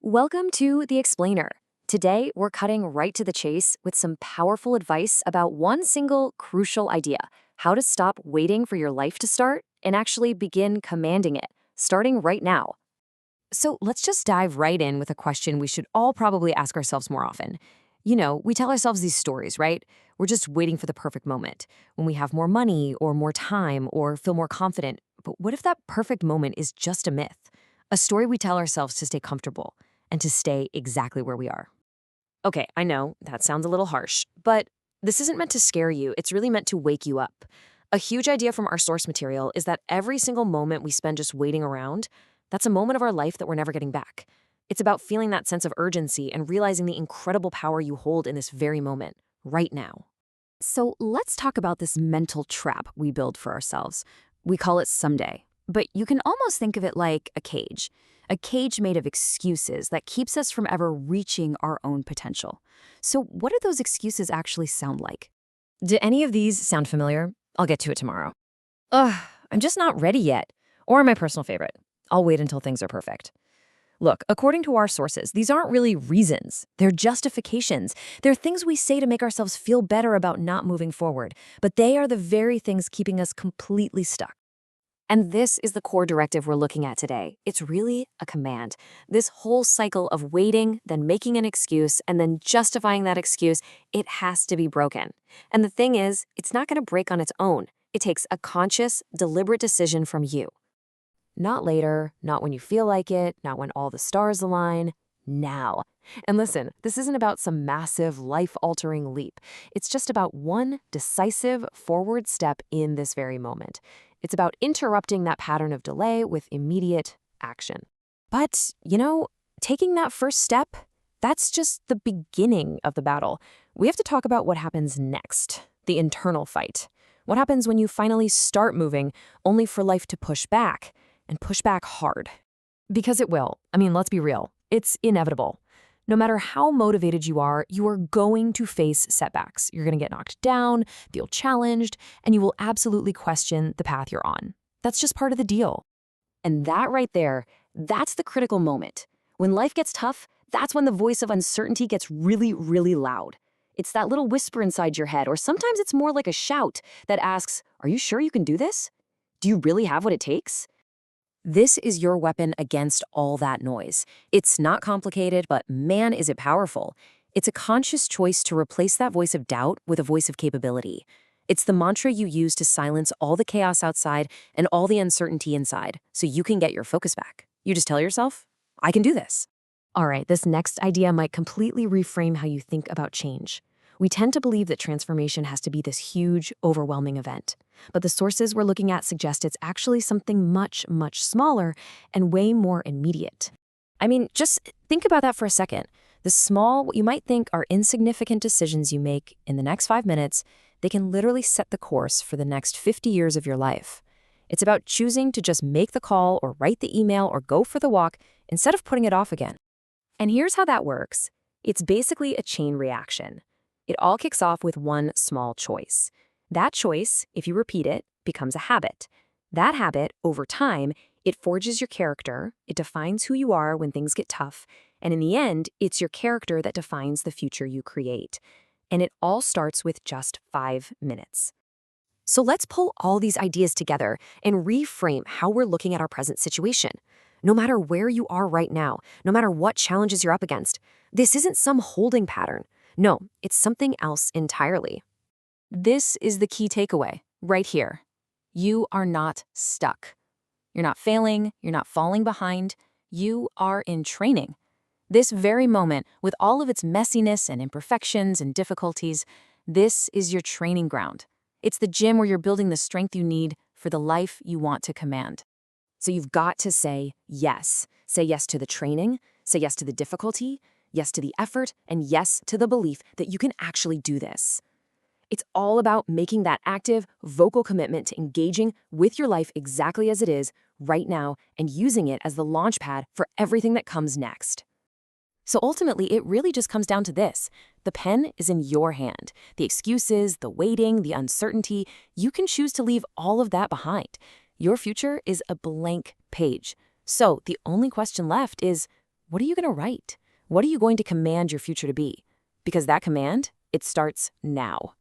Welcome to The Explainer. Today, we're cutting right to the chase with some powerful advice about one single crucial idea: how to stop waiting for your life to start and actually begin commanding it, starting right now. So let's just dive right in with a question we should all probably ask ourselves more often. We tell ourselves these stories, right? We're just waiting for the perfect moment, when we have more money or more time or feel more confident. But what if that perfect moment is just a myth? A story we tell ourselves to stay comfortable and to stay exactly where we are. Okay, I know that sounds a little harsh, but this isn't meant to scare you. It's really meant to wake you up. A huge idea from our source material is that every single moment we spend just waiting around, that's a moment of our life that we're never getting back. It's about feeling that sense of urgency and realizing the incredible power you hold in this very moment, right now. So let's talk about this mental trap we build for ourselves. We call it someday, but you can almost think of it like a cage. A cage made of excuses that keeps us from ever reaching our own potential. So what do those excuses actually sound like? Do any of these sound familiar? I'll get to it tomorrow. Ugh, I'm just not ready yet. Or my personal favorite: I'll wait until things are perfect. Look, according to our sources, these aren't really reasons. They're justifications. They're things we say to make ourselves feel better about not moving forward. But they are the very things keeping us completely stuck. And this is the core directive we're looking at today. It's really a command. This whole cycle of waiting, then making an excuse, and then justifying that excuse, it has to be broken. And the thing is, it's not going to break on its own. It takes a conscious, deliberate decision from you. Not later, not when you feel like it, not when all the stars align. Now. And listen, this isn't about some massive, life-altering leap. It's just about one decisive forward step in this very moment. It's about interrupting that pattern of delay with immediate action. But, taking that first step, that's just the beginning of the battle. We have to talk about what happens next, the internal fight. What happens when you finally start moving, only for life to push back, and push back hard? Because it will. Let's be real. It's inevitable. No matter how motivated you are going to face setbacks. You're going to get knocked down, feel challenged, and you will absolutely question the path you're on. That's just part of the deal. And that right there, that's the critical moment. When life gets tough, that's when the voice of uncertainty gets really, really loud. It's that little whisper inside your head, or sometimes it's more like a shout that asks, "Are you sure you can do this? Do you really have what it takes?" This is your weapon against all that noise. It's not complicated, but man, is it powerful. It's a conscious choice to replace that voice of doubt with a voice of capability. It's the mantra you use to silence all the chaos outside and all the uncertainty inside, so you can get your focus back. You just tell yourself, "I can do this." All right, this next idea might completely reframe how you think about change. We tend to believe that transformation has to be this huge, overwhelming event. But the sources we're looking at suggest it's actually something much, much smaller and way more immediate. Just think about that for a second. The small, what you might think are insignificant decisions you make in the next 5 minutes, they can literally set the course for the next 50 years of your life. It's about choosing to just make the call or write the email or go for the walk instead of putting it off again. And here's how that works. It's basically a chain reaction. It all kicks off with one small choice. That choice, if you repeat it, becomes a habit. That habit, over time, it forges your character, it defines who you are when things get tough, and in the end, it's your character that defines the future you create. And it all starts with just 5 minutes. So let's pull all these ideas together and reframe how we're looking at our present situation. No matter where you are right now, no matter what challenges you're up against, this isn't some holding pattern. No, it's something else entirely. This is the key takeaway, right here. You are not stuck. You're not failing, you're not falling behind. You are in training. This very moment, with all of its messiness and imperfections and difficulties, this is your training ground. It's the gym where you're building the strength you need for the life you want to command. So you've got to say yes. Say yes to the training, say yes to the difficulty, yes to the effort, and yes to the belief that you can actually do this. It's all about making that active, vocal commitment to engaging with your life exactly as it is right now and using it as the launch pad for everything that comes next. So ultimately, it really just comes down to this. The pen is in your hand. The excuses, the waiting, the uncertainty, you can choose to leave all of that behind. Your future is a blank page. So the only question left is, what are you going to write? What are you going to command your future to be? Because that command, it starts now.